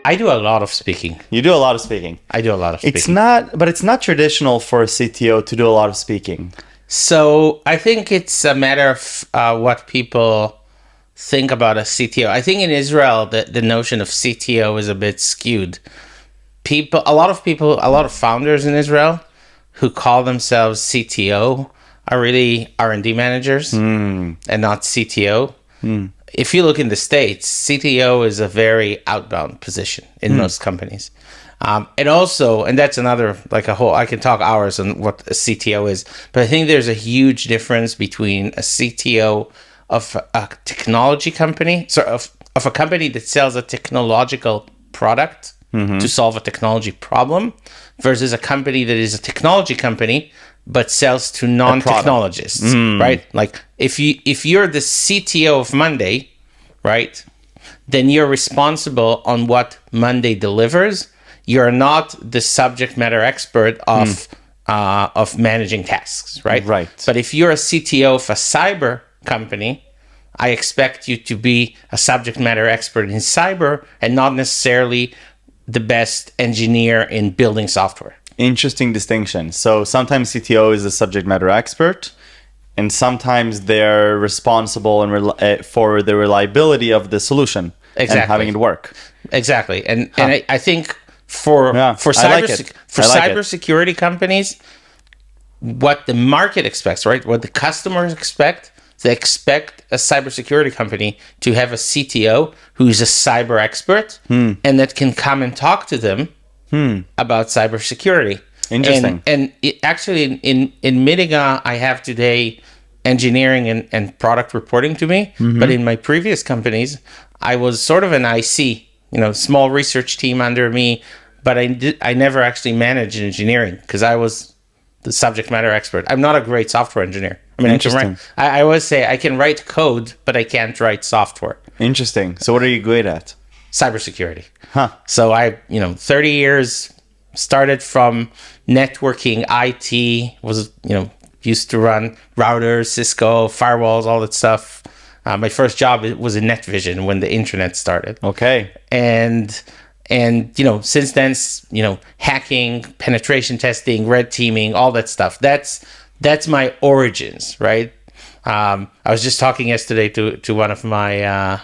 I do a lot of speaking. You do a lot of speaking. I do a lot of speaking. It's not traditional for a CTO to do a lot of speaking. So I think it's a matter of what people think about a CTO. I think in Israel, the notion of CTO is a bit skewed. A lot of founders in Israel who call themselves CTO are really R&D managers and not CTO. If you look in the States, CTO is a very outbound position in most companies. And that's another, I can talk hours on what a CTO is, but I think there's a huge difference between a CTO of a technology company, of a company that sells a technological product to solve a technology problem, versus a company that is a technology company but sells to non-technologists, right? Like if you're the CTO of Monday, right, then you're responsible on what Monday delivers. You're not the subject matter expert of managing tasks, right? Right. But if you're a CTO of a cyber company, I expect you to be a subject matter expert in cyber and not necessarily the best engineer in building software. Interesting distinction. So sometimes CTO is a subject matter expert, and sometimes they're responsible for the reliability of the solution and having it work. Exactly. And I think for cybersecurity companies, what the market expects, right? What the customers expect, they expect a cybersecurity company to have a CTO who's a cyber expert and that can come and talk to them about cybersecurity. Interesting. And actually, in MITIGA, I have today engineering and product reporting to me. But in my previous companies, I was sort of an IC, small research team under me. But I never actually managed engineering because I was the subject matter expert. I'm not a great software engineer. I mean, I always say I can write code, but I can't write software. Interesting. So what are you good at? Cybersecurity. So 30 years, started from networking, IT, was, used to run routers, Cisco, firewalls, all that stuff. My first job was in NetVision when the internet started. Okay. And since then, hacking, penetration testing, red teaming, all that stuff. That's my origins, right? I was just talking yesterday to one of my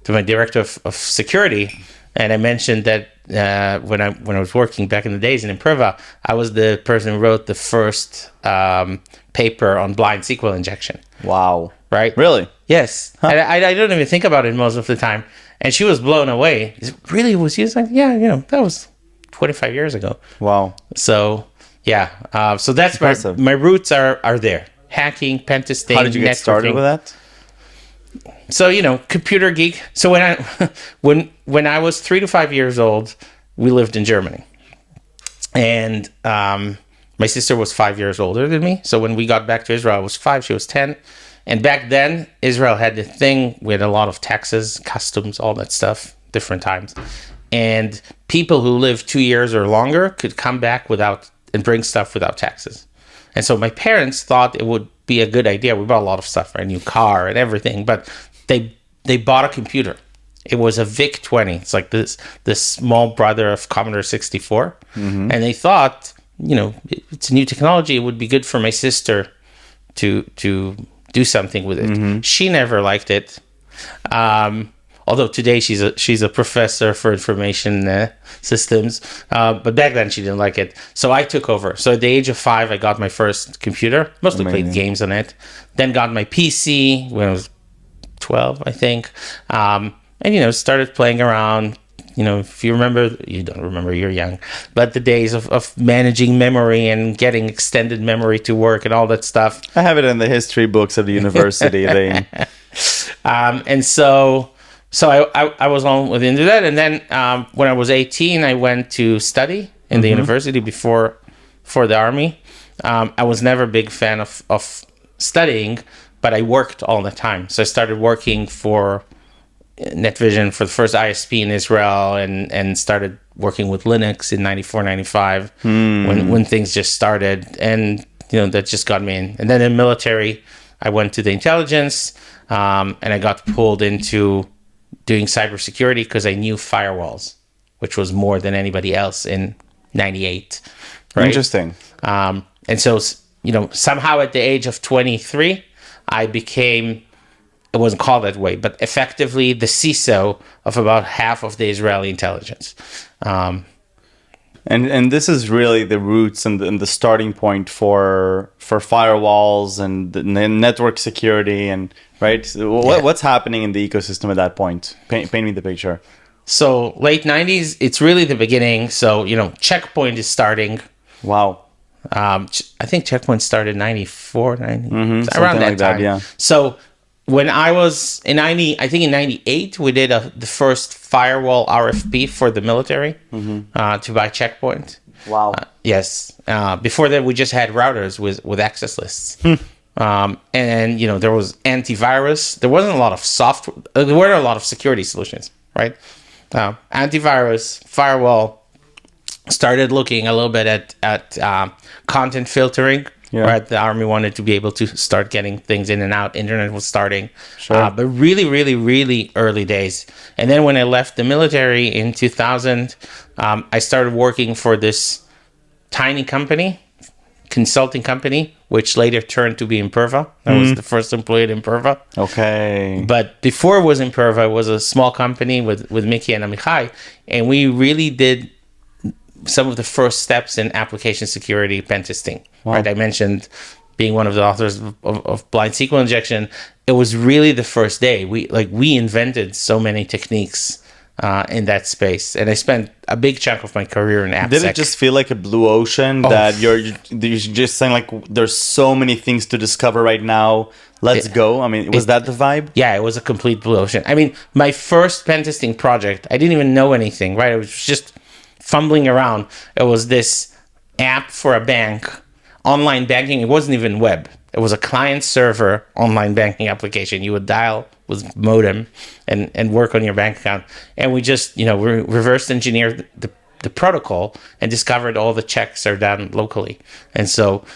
to my director of security, and I mentioned that when I was working back in the days in Improva, I was the person who wrote the first paper on blind SQL injection. Wow! Right? Really? Yes. Huh. I don't even think about it most of the time, and she was blown away. It really was used like, that was 25 years ago. Wow! So yeah, so that's my roots are there. Hacking, pen testing. How did you get started with that? So computer geek. So when I was 3 to 5 years old, we lived in Germany, and my sister was 5 years older than me. So when we got back to Israel, I was 5, she was 10, and back then Israel had the thing with a lot of taxes, customs, all that stuff, different times, and people who lived 2 years or longer could come back and bring stuff without taxes. And so my parents thought it would be a good idea. We bought a lot of stuff, a new car and everything, but they bought a computer. It was a VIC-20. It's like this small brother of Commodore 64. And they thought, it's a new technology. It would be good for my sister to do something with it. She never liked it. Although today she's a professor for information systems, but back then she didn't like it. So I took over. So at the age of 5, I got my first computer. Mostly played games on it. Then got my PC when I was 12, I think, and started playing around. If you remember, you don't remember, you're young, but the days of managing memory and getting extended memory to work and all that stuff. I have it in the history books of the university. And so I was all into that. And then when I was 18, I went to study in the university for the army. I was never a big fan of studying, but I worked all the time. So I started working for NetVision for the first ISP in Israel and started working with Linux in 94, 95 when things just started. And, that just got me in. And then in military, I went to the intelligence, and I got pulled into doing cybersecurity because I knew firewalls, which was more than anybody else in '98. Right? Interesting. And so, somehow at the age of 23, I became, it wasn't called that way, but effectively the CISO of about half of the Israeli intelligence. And this is really the roots and the starting point for firewalls and the network security and right. So what's happening in the ecosystem at that point? Paint me the picture. So late '90s, it's really the beginning. So Checkpoint is starting. Wow. I think Checkpoint started 94, 90, around that like time. Yeah. So when I was in 90, I think in 98, we did the first firewall RFP for the military to buy Checkpoint. Wow. Yes. Before that, we just had routers with access lists. And there was antivirus. There wasn't a lot of software. There weren't a lot of security solutions, right? Antivirus, firewall. Started looking a little bit at content filtering. Yeah. Right, the army wanted to be able to start getting things in and out. Internet was starting, Sure. But really, really, really early days. And then when I left the military in 2000, I started working for this tiny company, consulting company, which later turned to be Imperva. I was the first employee at Imperva. Okay. But before it was Imperva, it was a small company with Mickey and Amichai, and we really did some of the first steps in application security pen testing. Wow. Right, I mentioned being one of the authors of blind SQL injection. It was really the first day. We invented so many techniques in that space, and I spent a big chunk of my career in AppSec. Did it just feel like a blue ocean that you're just saying like there's so many things to discover right now? Let's go. I mean, was that the vibe? Yeah, it was a complete blue ocean. I mean, my first pen testing project, I didn't even know anything. Right, it was just fumbling around. It was this app for a bank, online banking. It wasn't even web. It was a client-server online banking application. You would dial with modem and work on your bank account. And we just, we reverse engineered the protocol and discovered all the checks are done locally. And so,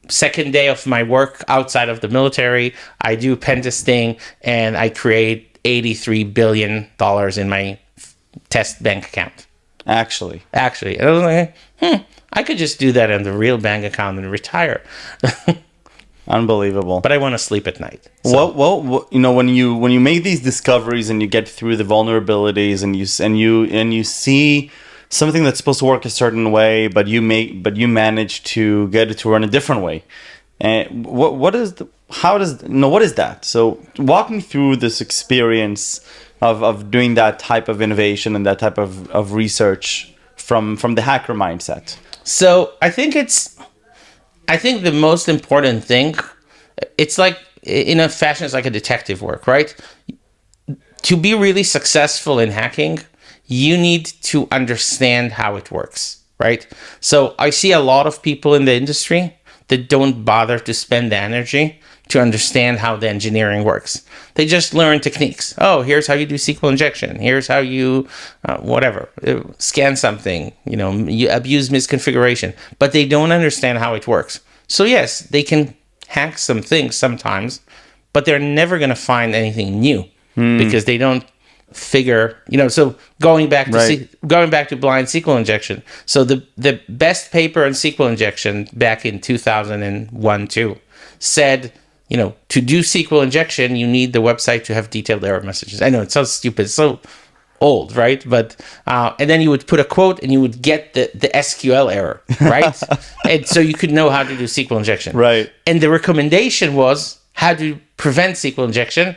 second day of my work outside of the military, I do pen testing and I create $83 billion in my test bank account. Actually. And I was like, I could just do that in the real bank account and retire. Unbelievable. But I want to sleep at night. So. Well, when you make these discoveries and you get through the vulnerabilities and you see something that's supposed to work a certain way, but you manage to get it to run a different way. And what is that? So walk me through this experience of doing that type of innovation and that type of research from the hacker mindset. So I think the most important thing, it's like, in a fashion, it's like a detective work, right? To be really successful in hacking, you need to understand how it works, right? So I see a lot of people in the industry that don't bother to spend the energy to understand how the engineering works. They just learn techniques. Oh, here's how you do SQL injection. Here's how you, scan something, you abuse misconfiguration, but they don't understand how it works. So yes, they can hack some things sometimes, but they're never going to find anything new because they don't figure, so going back to blind SQL injection. So the best paper on SQL injection back in 2001-2 said, to do SQL injection, you need the website to have detailed error messages. I know it's so stupid, so old, right? But and then you would put a quote and you would get the SQL error, right? And so you could know how to do SQL injection. Right. And the recommendation was how to prevent SQL injection,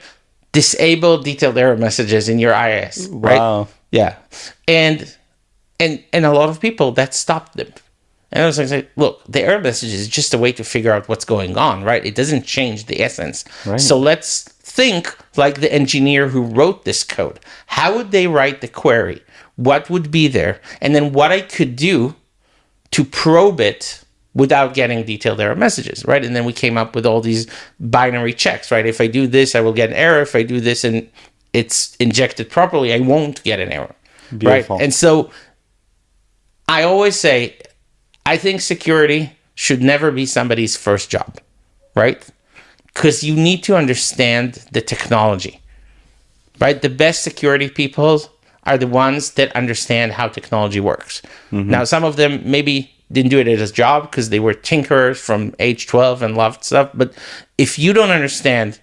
disable detailed error messages in your IIS, right? Wow. Yeah. And a lot of people, that stopped them. And I was like, look, the error message is just a way to figure out what's going on, right? It doesn't change the essence. Right. So let's think like the engineer who wrote this code. How would they write the query? What would be there? And then what I could do to probe it without getting detailed error messages, right? And then we came up with all these binary checks, right? If I do this, I will get an error. If I do this and it's injected properly, I won't get an error, Beautiful. Right? And so I always say, I think security should never be somebody's first job, right? because you need to understand the technology, right? The best security people are the ones that understand how technology works. Now, some of them maybe didn't do it as a job because they were tinkerers from age 12 and loved stuff. But if you don't understand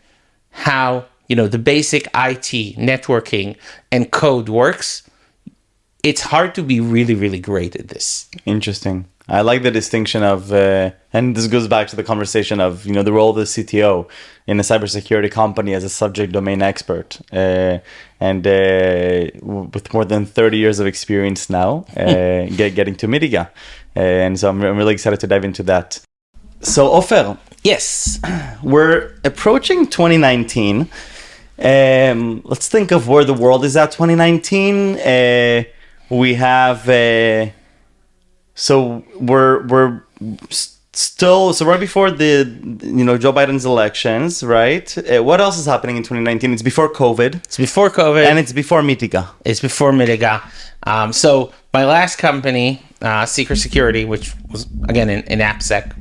how, the basic IT, networking, and code works, it's hard to be really, really great at this. Interesting. I like the distinction of, and this goes back to the conversation of, the role of the CTO in a cybersecurity company as a subject domain expert. And with more than 30 years of experience now, getting to MITIGA. And so I'm really excited to dive into that. So, Ofer. Yes. We're approaching 2019. Let's think of where the world is at 2019. We have... So we're still right before the Joe Biden's elections, right? What else is happening in 2019? It's before COVID. It's before COVID, and it's before MITIGA. It's before MITIGA. So my last company, Cybersecurity, which was again in AppSec,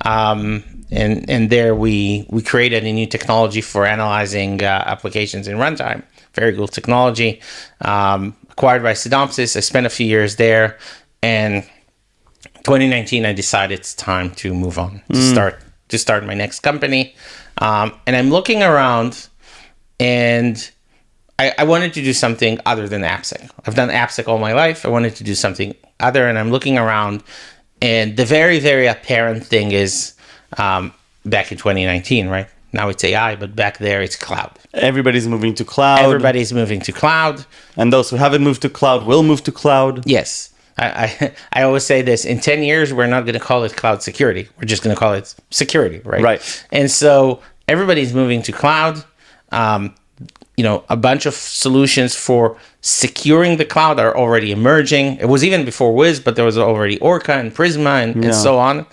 and there we created a new technology for analyzing applications in runtime. Very cool technology. Acquired by Synopsys. I spent a few years there, and 2019, I decided it's time to move on to start my next company, and I'm looking around, and I wanted to do something other than AppSec. I've done AppSec all my life. I wanted to do something other, and I'm looking around, and the very, very apparent thing is back in 2019, right? Now it's AI, but back there it's cloud. Everybody's moving to cloud. Everybody's moving to cloud, and those who haven't moved to cloud will move to cloud. Yes. I always say this, in 10 years, we're not going to call it cloud security. We're just going to call it security, right? Right. And so everybody's moving to cloud. A bunch of solutions for securing the cloud are already emerging. It was even before Wiz, but there was already Orca and Prisma and so on.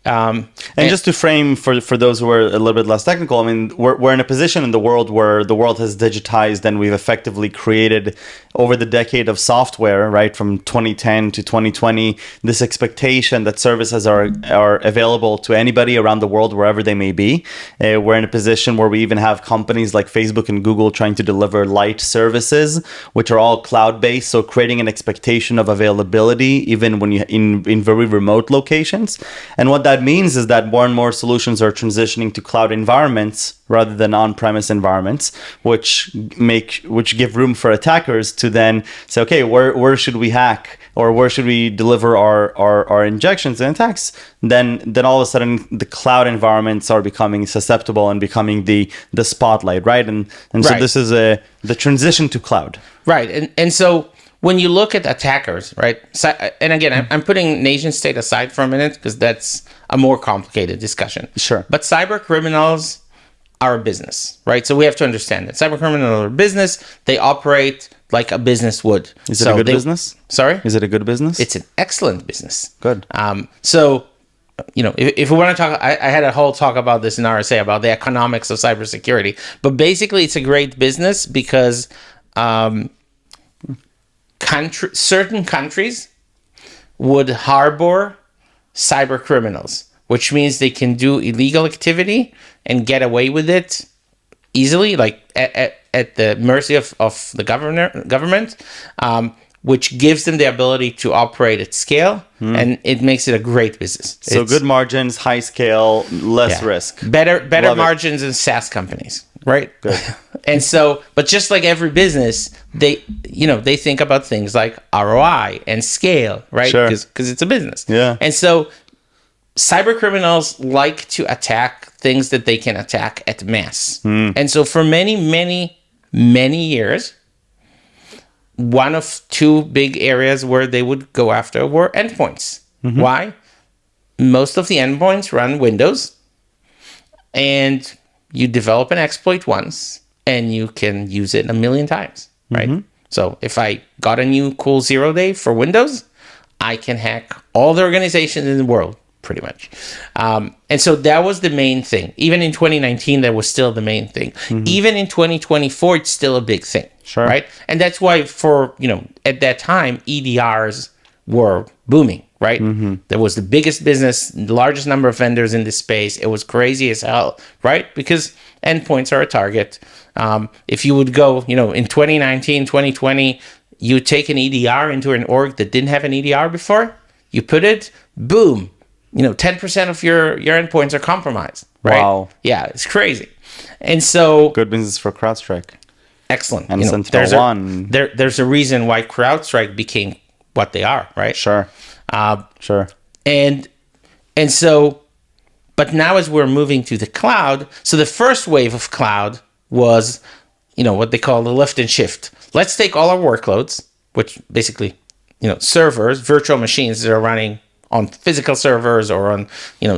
And just to frame for those who are a little bit less technical, I mean, we're in a position in the world where the world has digitized, and we've effectively created over the decade of software, right, from 2010 to 2020, this expectation that services are available to anybody around the world, wherever they may be. We're in a position where we even have companies like Facebook and Google trying to deliver light services, which are all cloud-based, so creating an expectation of availability even when you in very remote locations. And what that means is that more and more solutions are transitioning to cloud environments rather than on-premise environments, which give room for attackers to then say, okay, where should we hack, or where should we deliver our injections and attacks? Then all of a sudden the cloud environments are becoming susceptible and becoming the spotlight, right? And so this is the transition to cloud. Right. And so when you look at attackers, right? And again, I'm putting nation state aside for a minute because that's a more complicated discussion. Sure. But cyber criminals are a business, right? So we have to understand that cyber criminals are a business. They operate like a business would. Is it a good business? Sorry? Is it a good business? It's an excellent business. Good. So, if we want to talk, I had a whole talk about this in RSA about the economics of cybersecurity. But basically, it's a great business because certain countries would harbor cyber criminals, which means they can do illegal activity and get away with it easily, like at the mercy of the government, which gives them the ability to operate at scale, and it makes it a great business. So good margins, high scale, less risk. Better margins than SaaS companies, right? Good. And so, but just like every business, they think about things like ROI and scale, right? Sure. Because it's a business. Yeah. And so cyber criminals like to attack things that they can attack at mass. And so for many, many, many years, one of two big areas where they would go after were endpoints. Why? Most of the endpoints run Windows, and you develop an exploit once and you can use it a million times, right? So if I got a new cool 0-day for Windows, I can hack all the organizations in the world, pretty much. And so that was the main thing. Even in 2019, that was still the main thing. Even in 2024, it's still a big thing, right? And that's why at that time, EDRs were booming, right? There was the biggest business, the largest number of vendors in this space. It was crazy as hell, right? Because endpoints are a target. If you would go, in 2019, 2020, you take an EDR into an org that didn't have an EDR before, you put it, boom, 10% of your endpoints are compromised, right? Wow. Yeah, it's crazy. And so... Good business for CrowdStrike. Excellent. And Sentinel-1. There's a reason why CrowdStrike became what they are, right? Sure. Sure. And so, but now as we're moving to the cloud, so the first wave of cloud was, what they call the lift and shift. Let's take all our workloads, which basically, servers, virtual machines that are running on physical servers or on,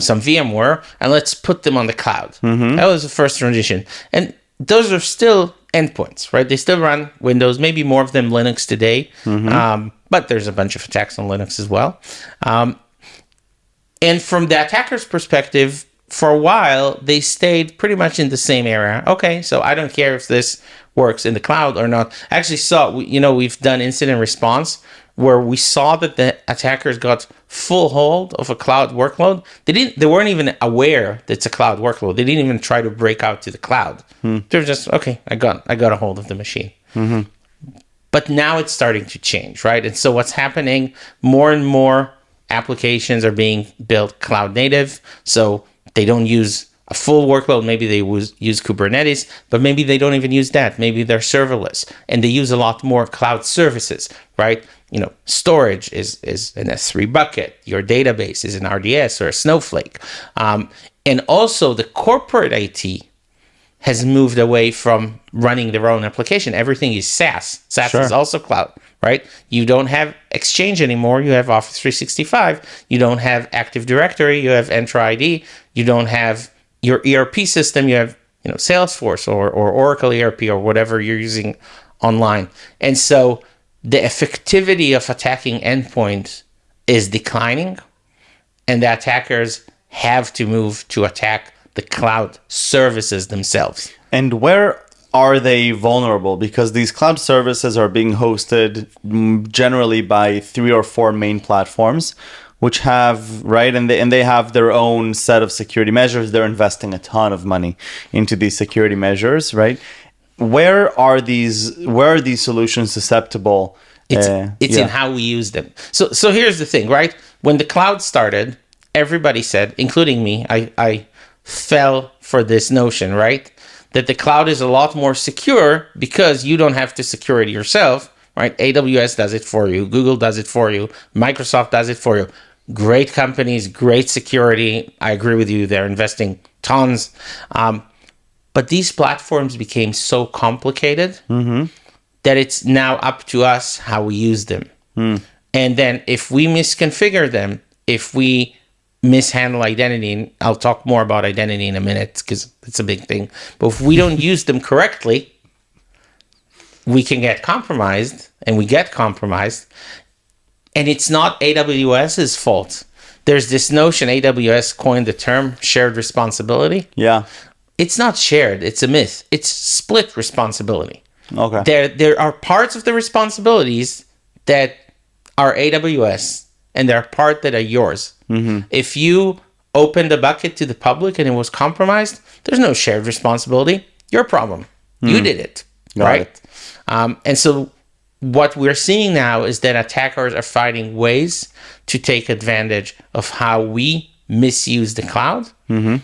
some VMware, and let's put them on the cloud. That was the first transition. And those are still endpoints, right? They still run Windows, maybe more of them Linux today. But there's a bunch of attacks on Linux as well. And from the attacker's perspective, for a while, they stayed pretty much in the same area. Okay, so I don't care if this works in the cloud or not. I actually saw, we've done incident response where we saw that the attackers got full hold of a cloud workload. They weren't even aware that it's a cloud workload. They didn't even try to break out to the cloud. They're just, okay, I got a hold of the machine. But now it's starting to change, right? And so what's happening, more and more applications are being built cloud native. So they don't use a full workload. Maybe they use Kubernetes, but maybe they don't even use that. Maybe they're serverless, and they use a lot more cloud services, right? Storage is an S3 bucket. Your database is an RDS or a Snowflake. And also the corporate IT has moved away from running their own application. Everything is SaaS. SaaS is also cloud, right? You don't have Exchange anymore. You have Office 365. You don't have Active Directory. You have Entra ID. You don't have your ERP system. You have Salesforce or Oracle ERP or whatever you're using online. And so the effectivity of attacking endpoints is declining, and the attackers have to move to attack the cloud services themselves. And where are they vulnerable? Because these cloud services are being hosted generally by 3 or 4 main platforms, which have, right, and they have their own set of security measures. They're investing a ton of money into these security measures, right? Where are these solutions susceptible? It's in how we use them. So here's the thing, right? When the cloud started, everybody said, including me, I fell for this notion, right? That the cloud is a lot more secure because you don't have to secure it yourself, right? AWS does it for you. Google does it for you. Microsoft does it for you. Great companies, great security. I agree with you. They're investing tons. But these platforms became so complicated that it's now up to us how we use them. And then if we misconfigure them, if we mishandle identity, and I'll talk more about identity in a minute because it's a big thing, but if we don't use them correctly, we can get compromised, and we get compromised. And it's not AWS's fault. There's this notion, AWS coined the term shared responsibility. Yeah. It's not shared. It's a myth. It's split responsibility. Okay. There are parts of the responsibilities that are AWS, and there are parts that are yours. If you opened a bucket to the public and it was compromised, there's no shared responsibility. Your problem. You did it. Right? And so what we're seeing now is that attackers are finding ways to take advantage of how we misuse the cloud. And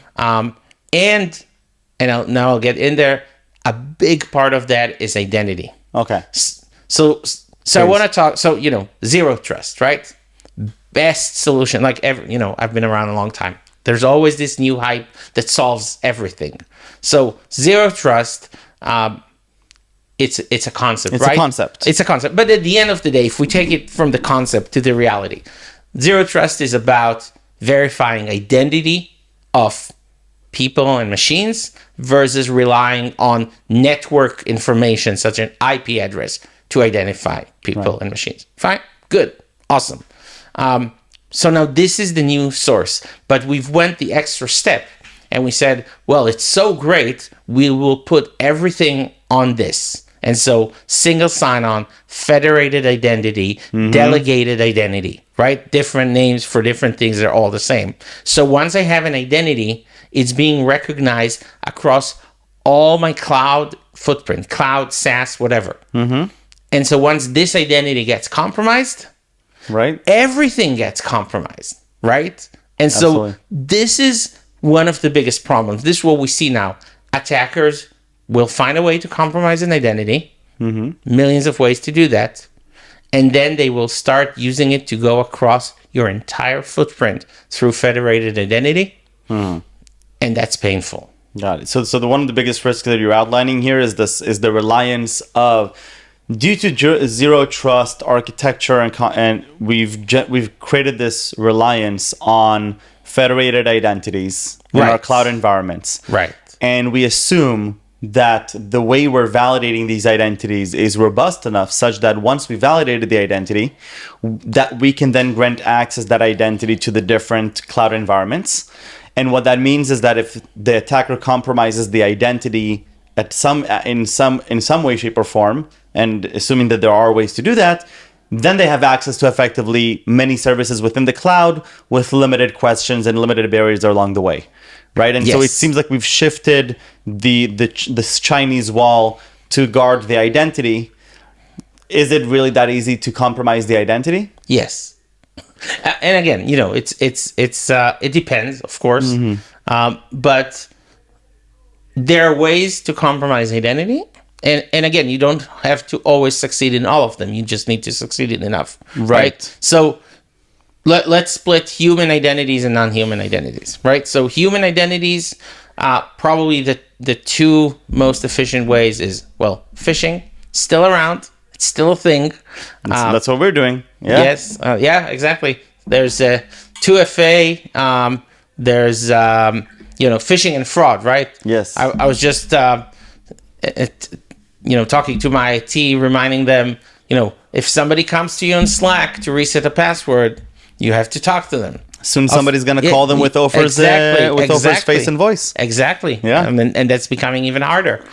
I'll get in there. A big part of that is identity. Okay. So I want to talk. So zero trust, right? Best solution. Like I've been around a long time. There's always this new hype that solves everything. So zero trust. It's a concept, right? It's a concept. But at the end of the day, if we take it from the concept to the reality, zero trust is about verifying identity of people and machines versus relying on network information such as an IP address to identify people and machines. Fine, good, awesome. So now this is the new source, but we've went the extra step and we said, well, it's so great, we will put everything on this. And so single sign-on, federated identity, delegated identity, right? Different names for different things. They're all the same. So once I have an identity, it's being recognized across all my cloud footprint, cloud, SaaS, whatever. And so once this identity gets compromised, Right. everything gets compromised, right? And so Absolutely. this is one of the biggest problems. This is what we see now. Attackers will find a way to compromise an identity, millions of ways to do that, and then they will start using it to go across your entire footprint through federated identity, and that's painful. Got it. So the one of the biggest risks that you're outlining here is the reliance of, due to zero trust architecture, and we've created this reliance on federated identities in our Right. cloud environments, Right. and we assume that the way we're validating these identities is robust enough such that once we validated the identity, that we can then grant access that identity to the different cloud environments. And what that means is that if the attacker compromises the identity in some way, shape, or form, and assuming that there are ways to do that, then they have access to effectively many services within the cloud with limited questions and limited barriers along the way, right? And so Yes. it seems like we've shifted this Chinese wall to guard the identity. Is it really that easy to compromise the identity? Yes. And again, it depends, of course. But there are ways to compromise identity. And again, you don't have to always succeed in all of them. You just need to succeed in enough. Right. So let's split human identities and non-human identities. Right. So human identities, probably the two most efficient ways is, well, phishing, still around. It's still a thing. That's what we're doing. Yeah. Yes. Yeah, exactly. There's 2FA. There's, phishing and fraud, right? Yes. I was just, talking to my IT, reminding them, if somebody comes to you on Slack to reset a password, you have to talk to them. Soon somebody's going to call them with Ofer's Ofer's face and voice. Exactly. Yeah. And that's becoming even harder.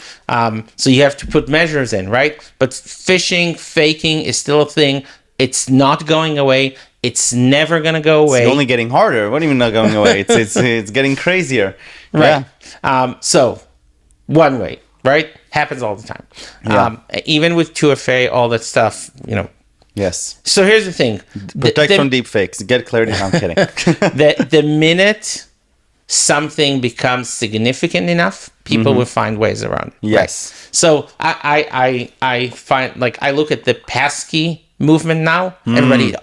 So you have to put measures in, right? But phishing, faking is still a thing. It's not going away. It's never going to go away. It's only getting harder. What do you mean not going away? It's getting crazier. Right. Yeah. So one way, right? Happens all the time. Yeah. Even with 2FA, all that stuff, Yes. So here's the thing. Protect from deep fakes. Get clarity. No, I'm kidding. The minute something becomes significant enough, people will find ways around it. Yes. Right? So I find, like, I look at the passkey movement now. Everybody,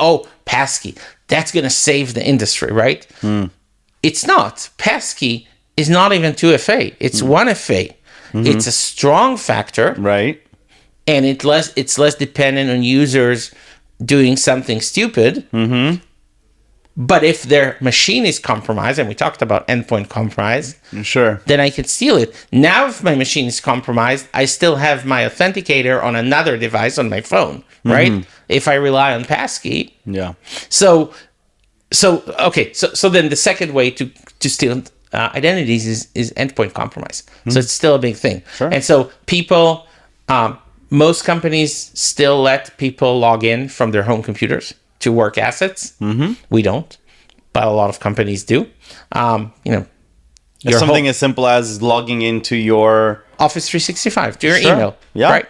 passkey, that's going to save the industry, right? It's not. Passkey is not even 2FA. It's 1FA. It's a strong factor. Right. And it's less dependent on users doing something stupid. But if their machine is compromised, and we talked about endpoint compromise, Sure. then I can steal it. Now, if my machine is compromised, I still have my authenticator on another device on my phone, right? If I rely on passkey. Yeah. So then the second way to steal identities is endpoint compromise. So it's still a big thing. Sure. And so people, most companies still let people log in from their home computers to work assets. We don't, but a lot of companies do. Something as simple as logging into your Office 365 to your Sure. email. Yeah. Right.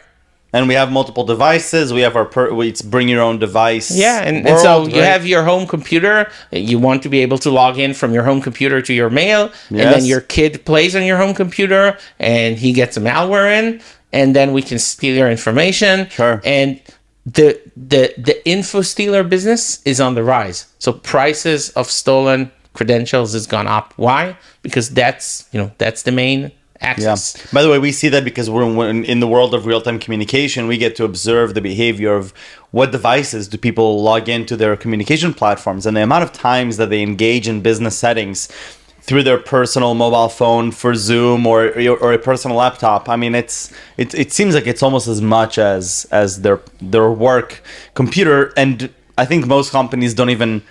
And we have multiple devices. We have it's bring your own device. Yeah, and world, so you right? have your home computer. You want to be able to log in from your home computer to your mail, and then Yes. your kid plays on your home computer, and he gets a malware in, and then we can steal your information. Sure. And the info stealer business is on the rise. So prices of stolen credentials has gone up. Why? Because that's the main access. Yeah. By the way, we see that because we're in the world of real-time communication. We get to observe the behavior of what devices do people log into their communication platforms, and the amount of times that they engage in business settings through their personal mobile phone for Zoom or a personal laptop. I mean, it seems like it's almost as much as their work computer, and I think most companies don't even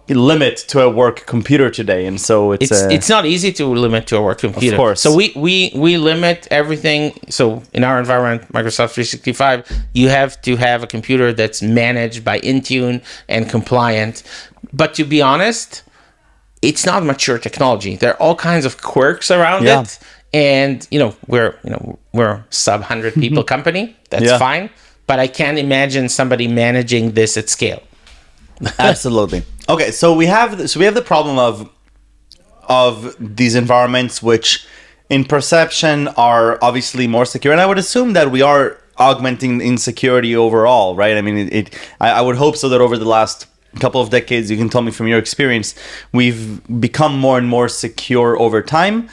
limit to a work computer today, and so it's not easy to limit to a work computer. Of course. So we limit everything. So in our environment, Microsoft 365, you have to have a computer that's managed by Intune and compliant. But to be honest, it's not mature technology. There are all kinds of quirks around it. And we're sub 100 people company. That's fine. But I can't imagine somebody managing this at scale. Absolutely. Okay, so we have the problem of these environments, which in perception are obviously more secure, and I would assume that we are augmenting insecurity overall, right? I mean, I would hope so that over the last couple of decades, you can tell me from your experience, we've become more and more secure over time,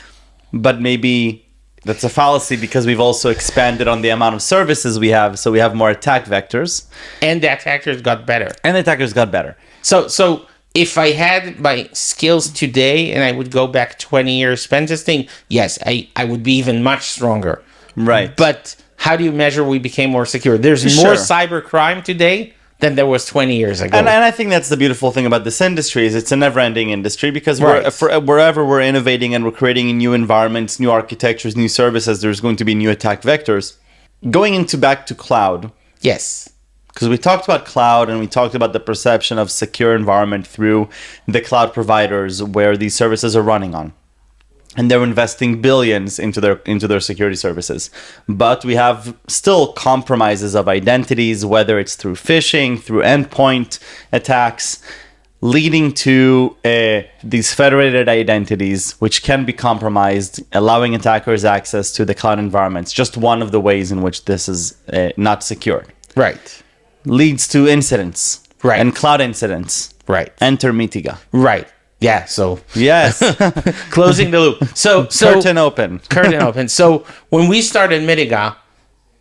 but maybe that's a fallacy because we've also expanded on the amount of services we have, so we have more attack vectors. And the attackers got better. So if I had my skills today and I would go back 20 years pen testing, yes, I would be even much stronger. Right. But how do you measure we became more secure? There's more cyber crime today than there was 20 years ago. And I think that's the beautiful thing about this industry is it's a never-ending industry because wherever we're innovating and we're creating new environments, new architectures, new services, there's going to be new attack vectors. Going back to cloud. Yes. Because we talked about cloud and we talked about the perception of secure environment through the cloud providers where these services are running on. And they're investing billions into their security services. But we have still compromises of identities, whether it's through phishing, through endpoint attacks, leading to these federated identities, which can be compromised, allowing attackers access to the cloud environments. Just one of the ways in which this is not secured. Right. Leads to incidents. Right. And cloud incidents. Right. Enter MITIGA. Right. Yeah, so yes, closing the loop. So curtain open. Curtain open. So when we started MITIGA,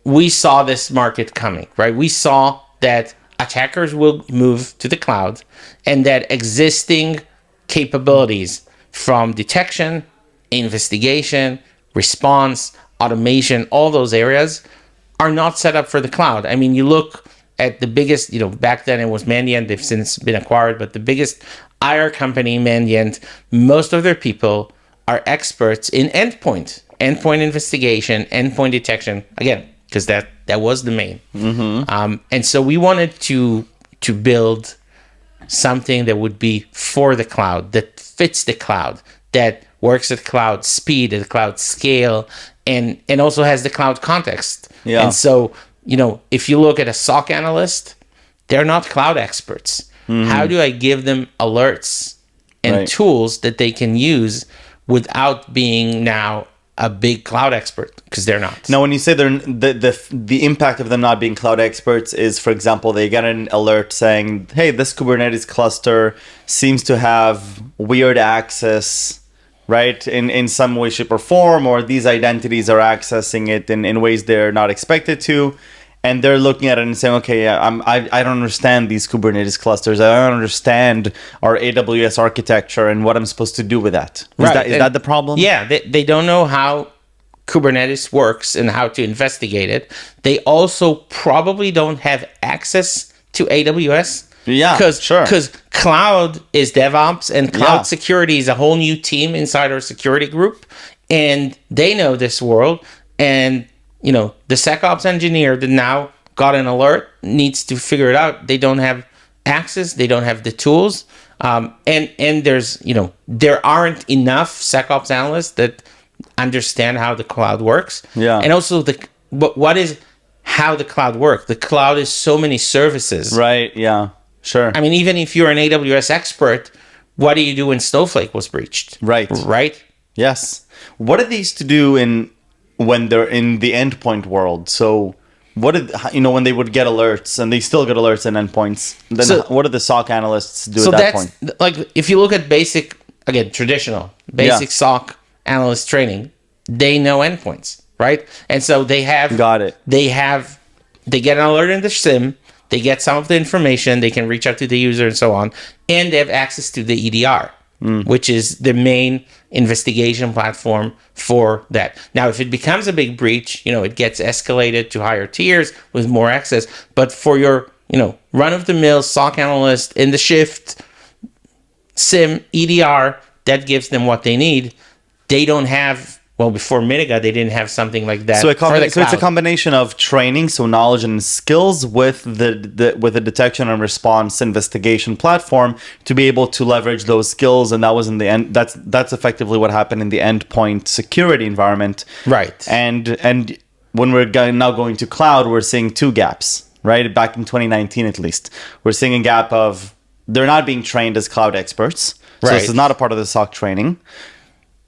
we saw this market coming, right? We saw that attackers will move to the cloud and that existing capabilities from detection, investigation, response, automation, all those areas are not set up for the cloud. I mean, you look at the biggest, back then it was Mandiant, they've since been acquired, but the biggest IR company, Mandiant, most of their people are experts in endpoint investigation, endpoint detection, again, because that was the main. Mm-hmm. And so we wanted to build something that would be for the cloud, that fits the cloud, that works at cloud speed, at cloud scale, and also has the cloud context. Yeah. And so, if you look at a SOC analyst, they're not cloud experts. Mm-hmm. How do I give them alerts and tools that they can use without being now a big cloud expert? Because they're not. Now, when you say the impact of them not being cloud experts is, for example, they get an alert saying, hey, this Kubernetes cluster seems to have weird access, right, in some way, shape, or form, or these identities are accessing it in ways they're not expected to. And they're looking at it and saying, okay, I don't understand these Kubernetes clusters. I don't understand our AWS architecture and what I'm supposed to do with that. Is that the problem? Yeah, they don't know how Kubernetes works and how to investigate it. They also probably don't have access to AWS. Yeah, Because cloud is DevOps and cloud security is a whole new team inside our security group. And they know this world. And the SecOps engineer that now got an alert needs to figure it out. They don't have access. They don't have the tools. And there's, there aren't enough SecOps analysts that understand how the cloud works. Yeah. And also what is how the cloud works. The cloud is so many services. Right. Yeah. Sure. I mean, even if you're an AWS expert, what do you do when Snowflake was breached? Right. Right. Yes. What are these to do when they're in the endpoint world? So when they would get alerts, and they still get alerts and endpoints, then what do the SOC analysts do at that point? Like, if you look at traditional SOC analyst training, they know endpoints, right? And so they have... Got it. They get an alert in the SIM, they get some of the information, they can reach out to the user and so on, and they have access to the EDR, which is the main investigation platform for that. Now, if it becomes a big breach, it gets escalated to higher tiers with more access. But for your, run-of-the-mill SOC analyst in the shift, SIM, EDR, that gives them what they need. They don't have, well, before MITIGA, they didn't have something like that. So, for the so it's a cloud. combination of training, so knowledge and skills, with the detection and response investigation platform to be able to leverage those skills. And that was in the end. That's effectively what happened in the endpoint security environment. Right. And when we're now going to cloud, we're seeing two gaps. Right, back in 2019 at least, we're seeing a gap of they're not being trained as cloud experts. So Right. this is not a part of the SOC training.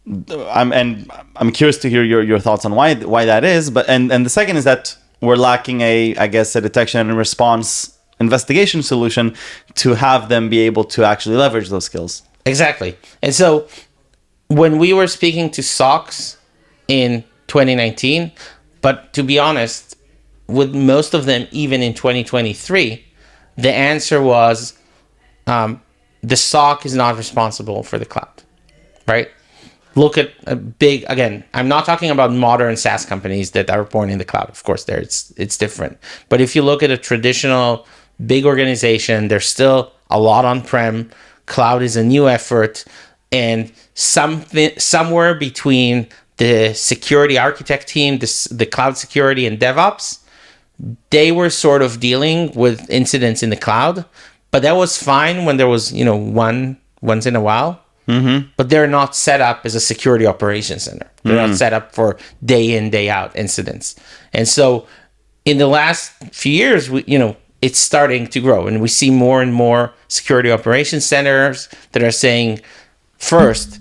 I'm curious to hear your thoughts on why that is. But and the second is that we're lacking a detection and response investigation solution to have them be able to actually leverage those skills. Exactly. And so when we were speaking to SOCs in 2019, but to be honest, with most of them, even in 2023, the answer was the SOC is not responsible for the cloud, right? Look at a big, again, I'm not talking about modern SaaS companies that are born in the cloud. Of course, it's different. But if you look at a traditional big organization, there's still a lot on-prem. Cloud is a new effort. And somewhere between the security architect team, the cloud security and DevOps, they were sort of dealing with incidents in the cloud, but that was fine when there was, once in a while. Mm-hmm. But they're not set up as a security operations center. They're not set up for day in, day out incidents. And so in the last few years, it's starting to grow, and we see more and more security operations centers that are saying, first,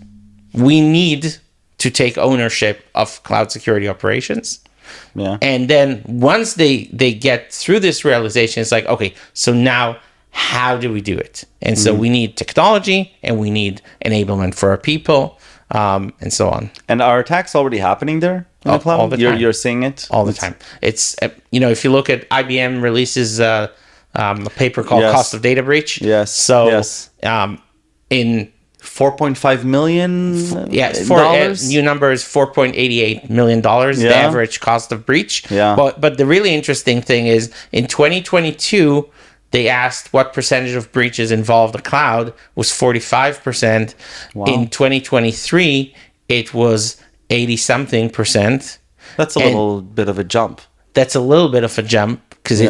we need to take ownership of cloud security operations. Yeah. And then once they get through this realization, it's like, okay, so now how do we do it? And so we need technology, and we need enablement for our people, and so on. And are attacks already happening there in the cloud? All the time. You're seeing it? All the time. It's, if you look at IBM releases a paper called Cost of Data Breach. Yes. So yes. In $4.5 million. New number is $4.88 million, the average cost of breach. Yeah. But the really interesting thing is in 2022, they asked what percentage of breaches involved the cloud was 45%. Wow. In 2023, it was 80 something percent. That's a little bit of a jump. That's a little bit of a jump because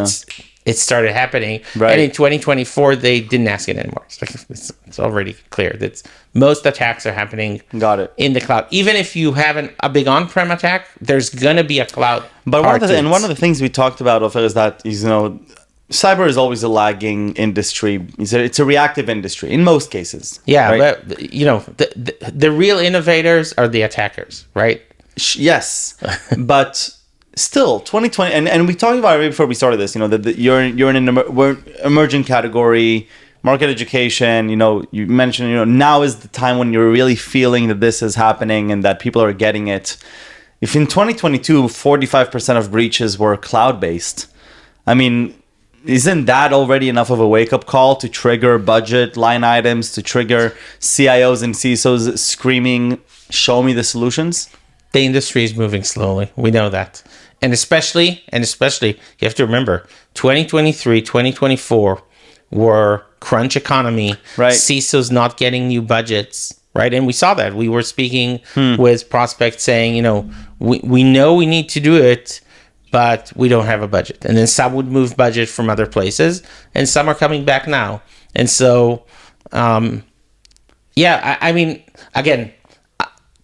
it started happening. Right. And in 2024, they didn't ask it anymore. It's already clear that most attacks are happening in the cloud. Even if you have a big on-prem attack, there's going to be a cloud. But one of the things we talked about, Ofer, is that cyber is always a lagging industry. It's a reactive industry in most cases. Yeah, right? but the real innovators are the attackers, right? Yes, but still, 2020, and we talked about it before we started this. That you're in an emerging category, market education. You mentioned now is the time when you're really feeling that this is happening and that people are getting it. If in 2022 45% of breaches were cloud based, I mean, isn't that already enough of a wake-up call to trigger budget line items, to trigger CIOs and CISOs screaming, show me the solutions? The industry is moving slowly. We know that. And especially, you have to remember, 2023, 2024 were crunch economy, right? CISOs not getting new budgets, right? And we saw that. We were speaking with prospects saying, we know we need to do it, but we don't have a budget. And then some would move budget from other places, and some are coming back now. And so, I mean, again,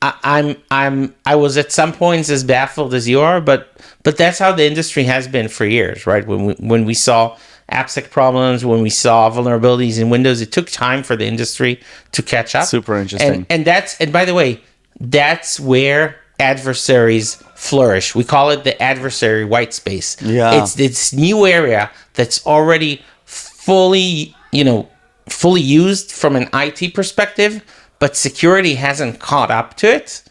I was at some points as baffled as you are, but that's how the industry has been for years, right? When we saw AppSec problems, when we saw vulnerabilities in Windows, it took time for the industry to catch up. Super interesting. And by the way, that's where adversaries flourish. We call it the adversary white space. Yeah. It's this new area that's already fully used from an IT perspective, but security hasn't caught up to it.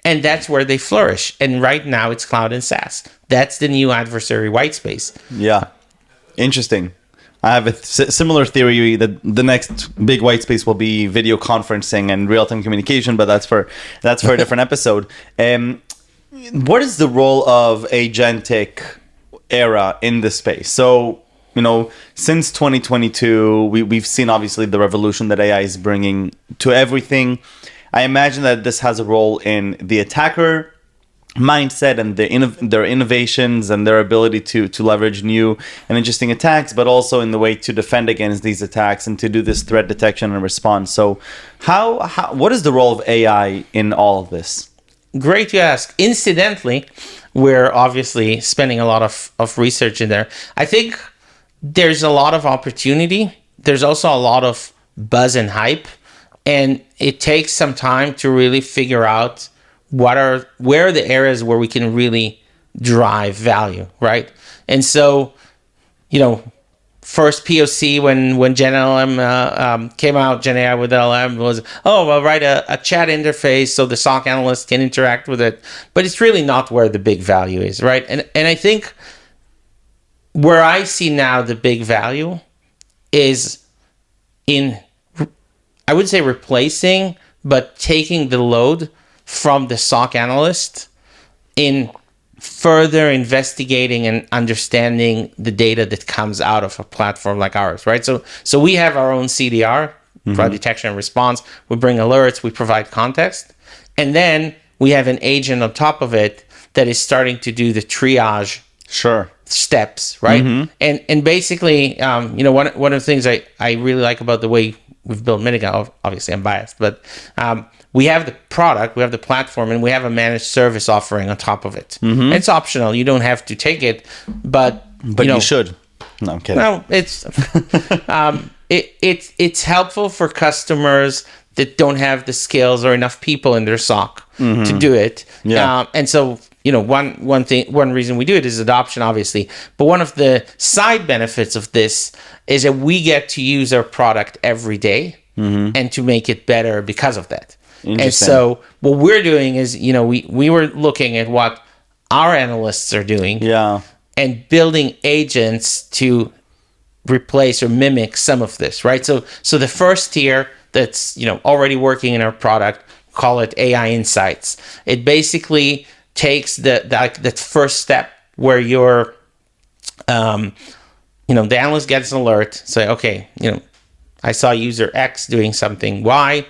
And that's where they flourish. And right now it's cloud and SaaS. That's the new adversary white space. Yeah. Interesting. I have a similar theory that the next big white space will be video conferencing and real-time communication, but that's for a different episode. What is the role of agentic era in this space? So, since 2022, we've seen obviously the revolution that AI is bringing to everything. I imagine that this has a role in the attacker mindset and their innovations and their ability to leverage new and interesting attacks, but also in the way to defend against these attacks and to do this threat detection and response. So what is the role of AI in all of this? Great you ask. Incidentally, we're obviously spending a lot of research in there. I think there's a lot of opportunity. There's also a lot of buzz and hype, and it takes some time to really figure out where are the areas where we can really drive value, right? And so, first POC when Gen LM came out, Gen AI with LM was, I'll write a chat interface so the SOC analyst can interact with it. But it's really not where the big value is, right? And I think where I see now the big value is in, I would say replacing, but taking the load from the SOC analyst in further investigating and understanding the data that comes out of a platform like ours, right? So we have our own CDR, fraud detection and response. We bring alerts, we provide context, and then we have an agent on top of it that is starting to do the triage steps, right? And basically, one of the things I really like about the way we've built MITIGA, obviously I'm biased, but we have the product, we have the platform, and we have a managed service offering on top of it. It's optional. You don't have to take it, but you should. No, I'm kidding. No, it's helpful for customers that don't have the skills or enough people in their SOC to do it. Yeah. And so, one reason we do it is adoption, obviously. But one of the side benefits of this is that we get to use our product every day and to make it better because of that. And so what we're doing is, we were looking at what our analysts are doing and building agents to replace or mimic some of this, right? So the first tier that's, already working in our product, call it AI Insights. It basically takes that first step where you're, the analyst gets an alert, say, okay, I saw user X doing something Y.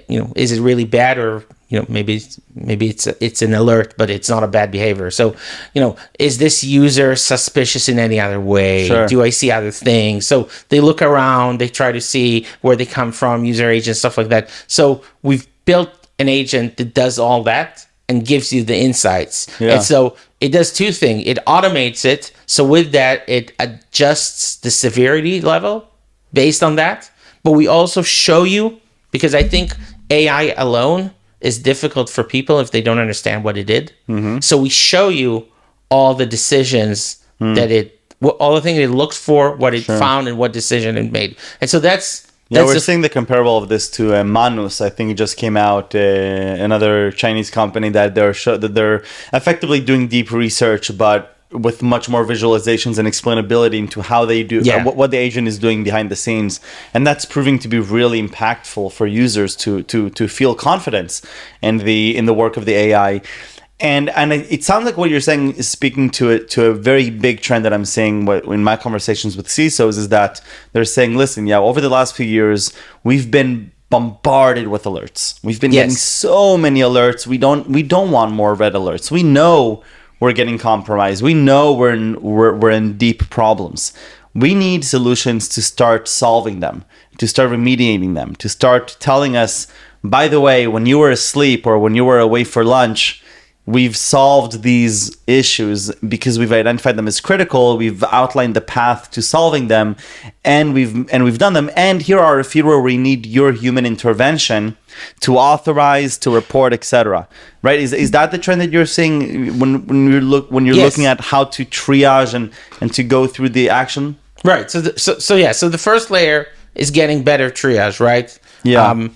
Is it really bad, or maybe it's an alert, but it's not a bad behavior. So, is this user suspicious in any other way? Sure. Do I see other things? So they look around, they try to see where they come from, user agents, stuff like that. So we've built an agent that does all that and gives you the insights. Yeah. And so it does two things. It automates it. So with that, it adjusts the severity level based on that. But we also show you, because I think AI alone is difficult for people if they don't understand what it did. So we show you all the decisions all the things it looked for, what it found, and what decision it made. And so that's we're seeing the comparable of this to Manus. I think it just came out, another Chinese company that they're effectively doing deep research, but with much more visualizations and explainability into how they do what the agent is doing behind the scenes, and that's proving to be really impactful for users to feel confidence in the work of the AI. And it sounds like what you're saying is speaking to a very big trend that I'm seeing in my conversations with CISOs, is that they're saying, listen, over the last few years we've been bombarded with alerts. We've been getting so many alerts. We don't want more red alerts. We know we're getting compromised. We know we're in deep problems. We need solutions to start solving them, to start remediating them, to start telling us, by the way, when you were asleep or when you were away for lunch, we've solved these issues because we've identified them as critical. We've outlined the path to solving them, and we've done them. And here are a few where we need your human intervention to authorize, to report, etc. Right? Is that the trend that you're seeing when you're looking at how to triage and to go through the action? Right. So the first layer is getting better triage, right? Yeah.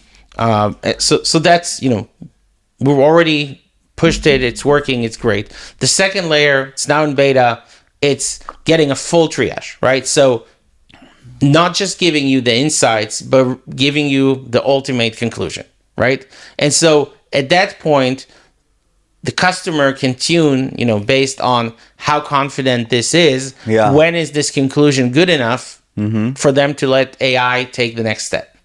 So that's, we've already pushed it, it's working, it's great. The second layer, it's now in beta, it's getting a full triage, right? So not just giving you the insights, but giving you the ultimate conclusion, right? And so at that point, the customer can tune, based on how confident this is. Yeah. When is this conclusion good enough for them to let AI take the next step?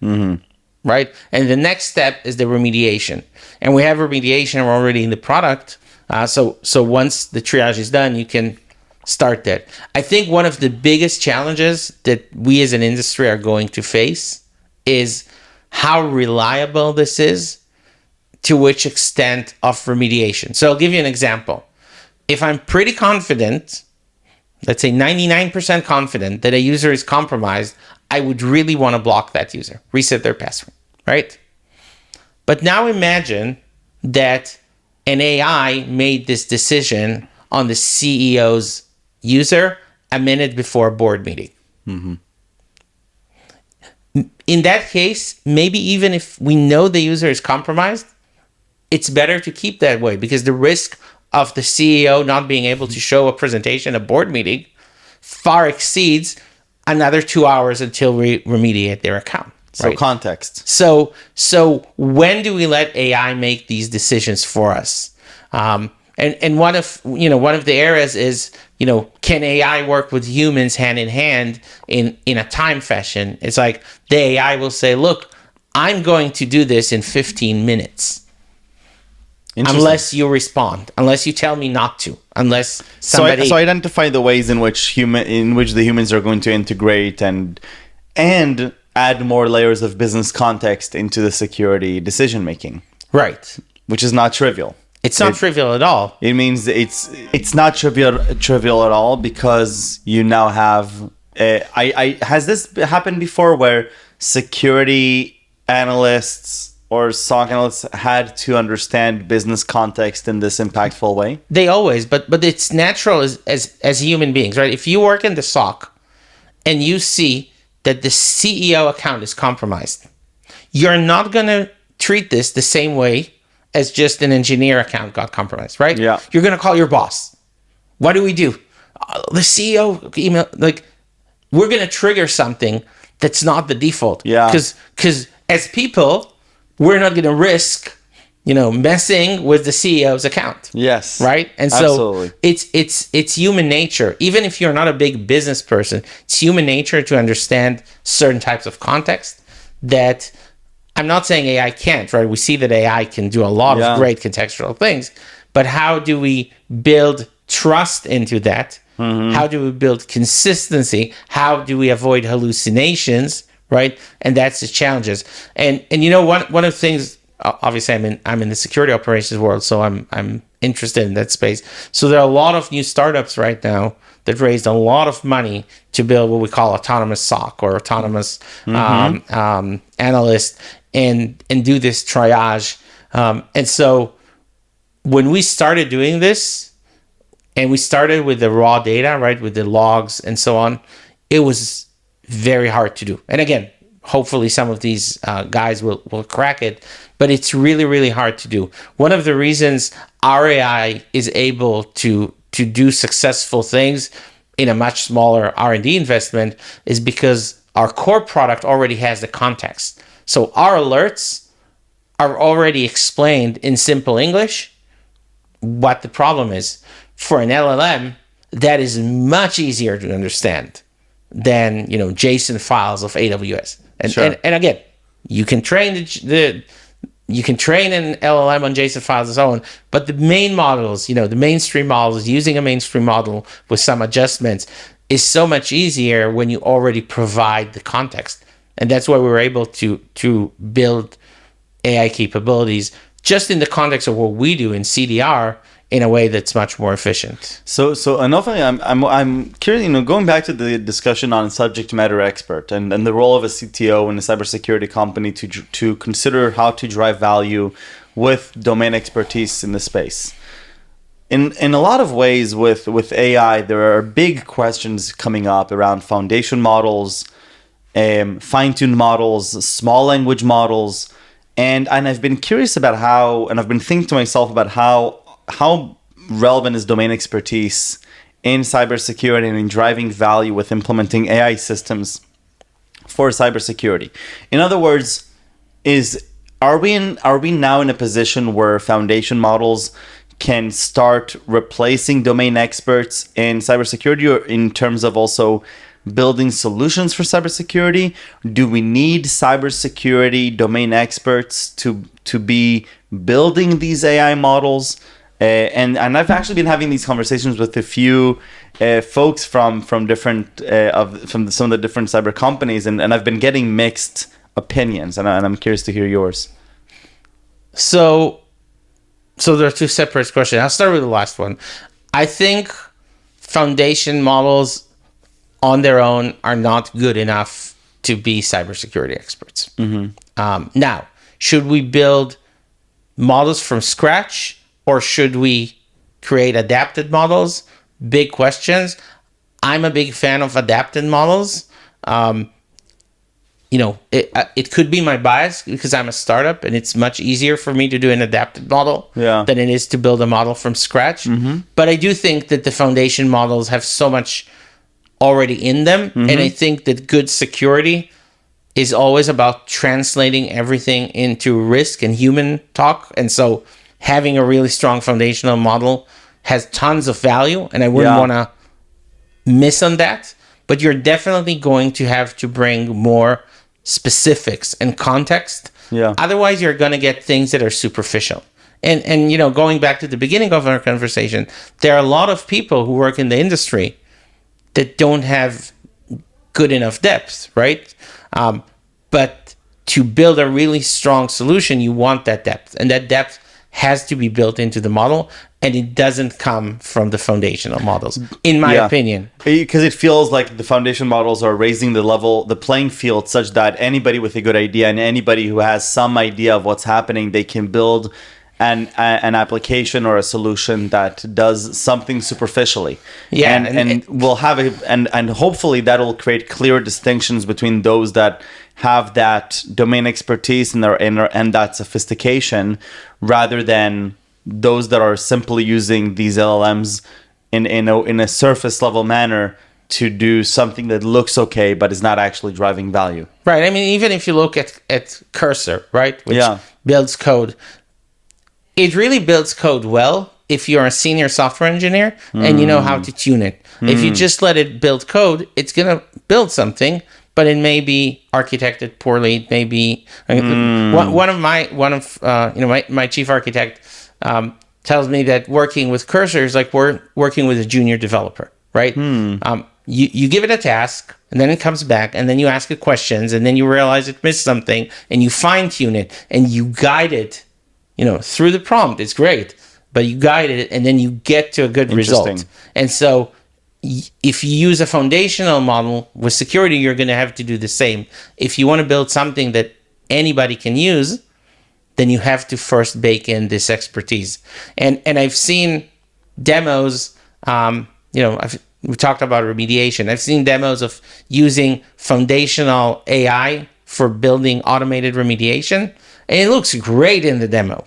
Right? And the next step is the remediation. And we have remediation already in the product. So once the triage is done, you can start that. I think one of the biggest challenges that we as an industry are going to face is how reliable this is, to which extent of remediation. So I'll give you an example. If I'm pretty confident, let's say 99% confident that a user is compromised, I would really want to block that user, reset their password, right? But now imagine that an AI made this decision on the CEO's user a minute before a board meeting. In that case, maybe even if we know the user is compromised, it's better to keep that way, because the risk of the CEO not being able to show a presentation, a board meeting, far exceeds another 2 hours until we remediate their account. So right? context. So when do we let AI make these decisions for us? And one of the areas is, can AI work with humans hand in hand in a time fashion? It's like the AI will say, look, I'm going to do this in 15 minutes. Unless you respond, unless you tell me not to, unless somebody... So identify the ways in which the humans are going to integrate and add more layers of business context into the security decision making. Right. Which is not trivial. It's not trivial at all. It means it's not trivial at all, because you now have... has this happened before where security analysts or SOC analysts had to understand business context in this impactful way? They always, but it's natural as human beings, right? If you work in the SOC and you see that the CEO account is compromised, you're not going to treat this the same way as just an engineer account got compromised, right? Yeah. You're going to call your boss. What do? The CEO email, we're going to trigger something that's not the default. Yeah. Because as people, we're not going to risk, messing with the CEO's account. Yes. Right? And so it's human nature. Even if you're not a big business person, it's human nature to understand certain types of context that I'm not saying AI can't, right? We see that AI can do a lot of great contextual things, but how do we build trust into that? How do we build consistency? How do we avoid hallucinations? Right, and that's the challenges. And one of the things, obviously, I'm in the security operations world, so I'm interested in that space. So there are a lot of new startups right now that raised a lot of money to build what we call autonomous SOC or autonomous analyst and do this triage. And so when we started doing this, and we started with the raw data, right, with the logs and so on, it was very hard to do. And again, hopefully some of these guys will crack it, but it's really, really hard to do. One of the reasons our AI is able to do successful things in a much smaller R&D investment is because our core product already has the context. So our alerts are already explained in simple English what the problem is. For an LLM, that is much easier to understand than JSON files of AWS. And again, you can train you can train an LLM on JSON files and so on, but the main models, the mainstream models, using a mainstream model with some adjustments is so much easier when you already provide the context. And that's why we were able to build AI capabilities just in the context of what we do in CDR in a way that's much more efficient. So Ofer, I'm curious, going back to the discussion on subject matter expert and the role of a CTO in a cybersecurity company to consider how to drive value with domain expertise in the space. In a lot of ways with AI, there are big questions coming up around foundation models, fine-tuned models, small language models, and I've been curious about how, and I've been thinking to myself about how relevant is domain expertise in cybersecurity and in driving value with implementing AI systems for cybersecurity. In other words, are we now in a position where foundation models can start replacing domain experts in cybersecurity, or in terms of also building solutions for cybersecurity? Do we need cybersecurity domain experts to be building these AI models? And I've actually been having these conversations with a few folks from different from some of the different cyber companies, and I've been getting mixed opinions, and I'm curious to hear yours. So there are two separate questions. I'll start with the last one. I think foundation models on their own are not good enough to be cybersecurity experts. Now, should we build models from scratch, or should we create adapted models? Big questions. I'm a big fan of adapted models. It could be my bias because I'm a startup and it's much easier for me to do an adapted model than it is to build a model from scratch. But I do think that the foundation models have so much already in them. And I think that good security is always about translating everything into risk and human talk. And so having a really strong foundational model has tons of value, and I wouldn't want to miss on that. But you're definitely going to have to bring more specifics and context. Otherwise, you're going to get things that are superficial. And going back to the beginning of our conversation, there are a lot of people who work in the industry that don't have good enough depth, right? But to build a really strong solution, you want that depth. And that depth has to be built into the model, and it doesn't come from the foundational models, in my opinion. Because it feels like the foundation models are raising the playing field, such that anybody with a good idea and anybody who has some idea of what's happening, they can build an application or a solution that does something superficially. And we'll have and hopefully that will create clear distinctions between those that have that domain expertise and that sophistication, rather than those that are simply using these LLMs in a surface level manner to do something that looks okay but is not actually driving value. Right. I mean, even if you look at Cursor, right, which builds code, it really builds code well if you're a senior software engineer and you know how to tune it. If you just let it build code, it's gonna build something, but it may be architected poorly. It may be my chief architect tells me that working with Cursor is like we're working with a junior developer, right? You give it a task, and then it comes back, and then you ask it questions, and then you realize it missed something, and you fine tune it, and you guide it, through the prompt. It's great, but you guide it, and then you get to a good result. And so if you use a foundational model with security, you're going to have to do the same. If you want to build something that anybody can use, then you have to first bake in this expertise. And I've seen demos, we talked about remediation. I've seen demos of using foundational AI for building automated remediation, and it looks great in the demo.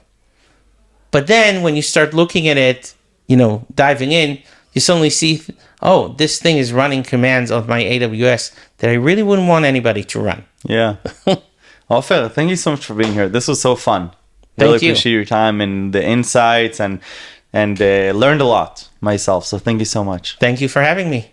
But then when you start looking at it, diving in, you suddenly see, this thing is running commands on my AWS that I really wouldn't want anybody to run. Yeah. Ofer, thank you so much for being here. This was so fun. Really appreciate your time and the insights, and learned a lot myself. So thank you so much. Thank you for having me.